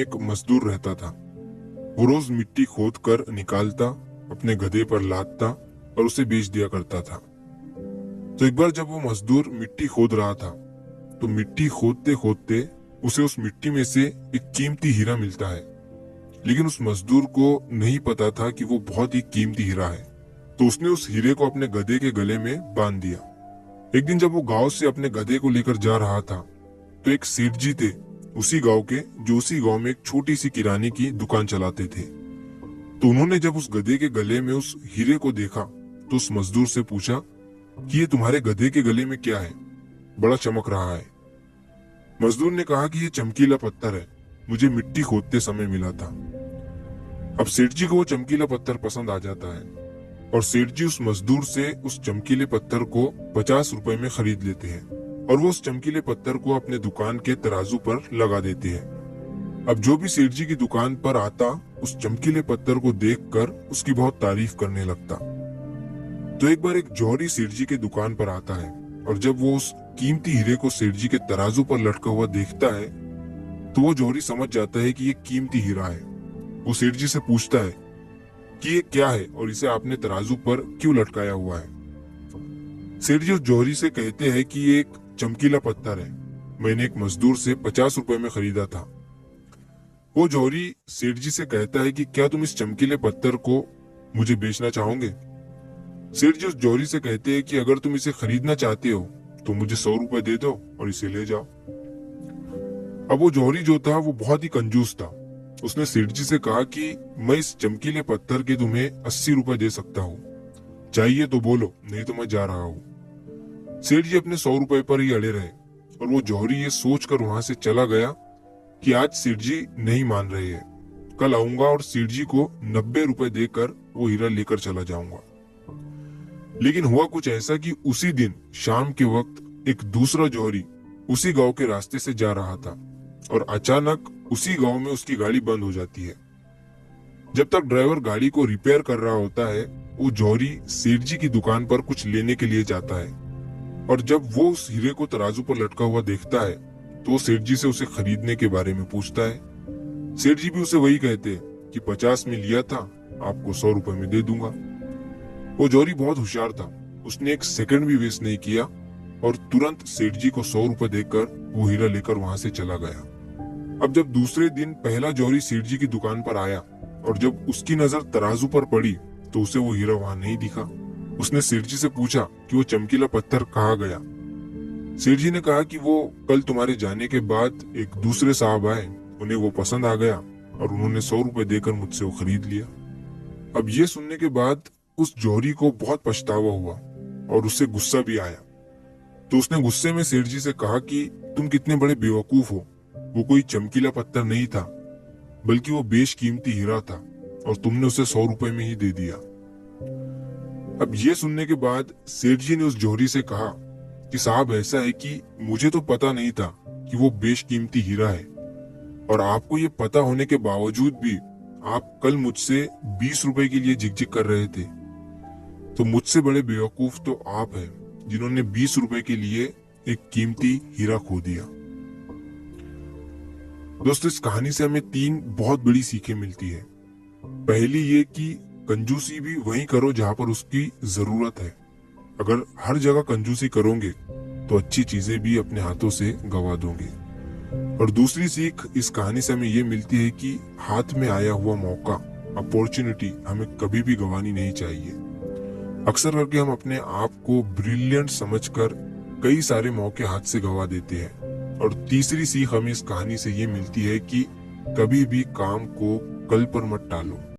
एक मजदूर रहता था। वो रोज मिट्टी खोद कर निकालता, अपने गधे पर लादता और उसे बेच दिया करता था। तो एक बार जब वो मजदूर मिट्टी खोद रहा था, तो मिट्टी खोदते खोदते उसे उस मिट्टी में से एक कीमती हीरा मिलता है। लेकिन उस मजदूर को नहीं पता था कि वो बहुत ही कीमती हीरा है। तो उसने उस हीरे को अपने गधे के गले में बांध दिया। एक दिन जब वो गांव से अपने गधे को लेकर जा रहा था, तो एक सेठ जी थे उसी गांव के, जो उसी गांव में एक छोटी सी किराने की दुकान चलाते थे। तो उन्होंने जब उस गधे के गले में उस हीरे को देखा, तो उस मजदूर से पूछा कि ये तुम्हारे गधे के गले में क्या है, बड़ा चमक रहा है। मजदूर ने कहा कि ये चमकीला पत्थर है, मुझे मिट्टी खोदते समय मिला था। अब सेठ जी को वो चमकीला पत्थर पसंद आ जाता है और सेठ जी उस मजदूर से उस चमकीले पत्थर को 50 रुपए में खरीद लेते हैं और वो उस चमकीले पत्थर को अपने दुकान के तराजू पर लगा देते हैं। अब जो भी सेठ जी की दुकान पर आता, उस चमकीले पत्थर को देखकर उसकी बहुत तारीफ करने लगता। तो एक बार एक जौहरी सेठ जी के दुकान पर आता है और जब वो उस कीमती हीरे को सेठ जी के तराजू पर लटका हुआ देखता है, तो वो जौहरी समझ जाता है कि ये कीमती हीरा है। वो सेठ जी से पूछता है कि ये क्या है और इसे आपने तराजू पर क्यों लटकाया हुआ है। सेठ जी उस जौहरी से कहते हैं कि ये एक चमकीला पत्थर है, मैंने एक मजदूर से 50 रुपए में खरीदा था। वो जौहरी सेठ जी से कहता है कि क्या तुम इस चमकीले पत्थर को मुझे बेचना चाहोगे। सेठ जी उस जौहरी से कहते हैं कि अगर तुम इसे खरीदना चाहते हो तो मुझे 100 रुपए दे दो और इसे ले जाओ। अब वो जौहरी जो था वो बहुत ही कंजूस था। उसने सेठ जी से कहा कि मैं इस चमकीले पत्थर के तुम्हें 80 रुपए दे सकता हूँ, चाहिए तो बोलो, नहीं तो मैं जा रहा हूँ। सेठ जी अपने 100 रुपए पर ही अड़े रहे और वो जौहरी ये सोचकर वहां से चला गया कि आज सेठ जी नहीं मान रहे हैं, कल आऊंगा और सेठ जी को 90 रुपए देकर वो हीरा लेकर चला जाऊंगा। लेकिन हुआ कुछ ऐसा कि उसी दिन शाम के वक्त एक दूसरा जौहरी उसी गांव के रास्ते से जा रहा था और अचानक उसी गांव में उसकी गाड़ी बंद हो जाती है। जब तक ड्राइवर गाड़ी को रिपेयर कर रहा होता है, वो जौहरी सेठ जी की दुकान पर कुछ लेने के लिए जाता है और जब वो उस हीरे को तराजू पर लटका हुआ देखता है, तो वो सेठ जी से उसे खरीदने के बारे में पूछता है। सेठ जी भी उसे वही कहते हैं कि 50 में लिया था, आपको 100 रुपए में दे दूंगा। वो जौहरी बहुत होशियार था, उसने एक सेकंड भी वेस्ट नहीं किया और तुरंत सेठ जी को 100 रुपए देकर वो हीरा लेकर वहां से चला गया। अब जब दूसरे दिन पहला जौहरी सेठ जी की दुकान पर आया और जब उसकी नजर तराजू पर पड़ी, तो उसे वो हीरा वहां नहीं दिखा। उसने सेठ जी से पूछा कि वो चमकीला पत्थर कहाँ गया। सेठ जी ने कहा कि वो कल तुम्हारे जाने के बाद एक दूसरे साहब आए, उन्हें वो पसंद आ गया और उन्होंने 100 रुपए देकर मुझसे वो खरीद लिया। अब ये सुनने के बाद उस जौहरी को बहुत पछतावा हुआ और उससे गुस्सा भी आया। तो उसने गुस्से में सेठ जी से कहा कि तुम कितने बड़े बेवकूफ हो, वो कोई चमकीला पत्थर नहीं था, बल्कि वो बेशकीमती हीरा था और तुमने उसे 100 रुपए में ही दे दिया। अब ये सुनने के बाद सेठ जी ने उस जौहरी से कहा कि साहब, ऐसा है कि मुझे तो पता नहीं था कि वो बेशकीमती हीरा है और आपको ये पता होने के बावजूद भी आप कल मुझसे 20 रुपए के लिए झिकझिक कर रहे थे। तो मुझसे बड़े बेवकूफ तो आप हैं, जिन्होंने 20 रुपए के लिए एक कीमती हीरा खो दिया। दोस्तों, इस कहानी से हमें 3 बहुत बड़ी सीखें मिलती है। पहली ये कि कंजूसी भी वहीं करो जहां पर उसकी जरूरत है। अगर हर जगह कंजूसी करोगे तो अच्छी चीजें भी अपने हाथों से गवा दोगे। और दूसरी सीख इस कहानी से हमें ये मिलती है कि हाथ में आया हुआ मौका, अपॉर्चुनिटी हमें कभी भी गंवानी नहीं चाहिए। अक्सर करके हम अपने आप को ब्रिलियंट समझकर कई सारे मौके हाथ से गवा देते हैं। और तीसरी सीख हमें इस कहानी से ये मिलती है कि कभी भी काम को कल पर मत टालो।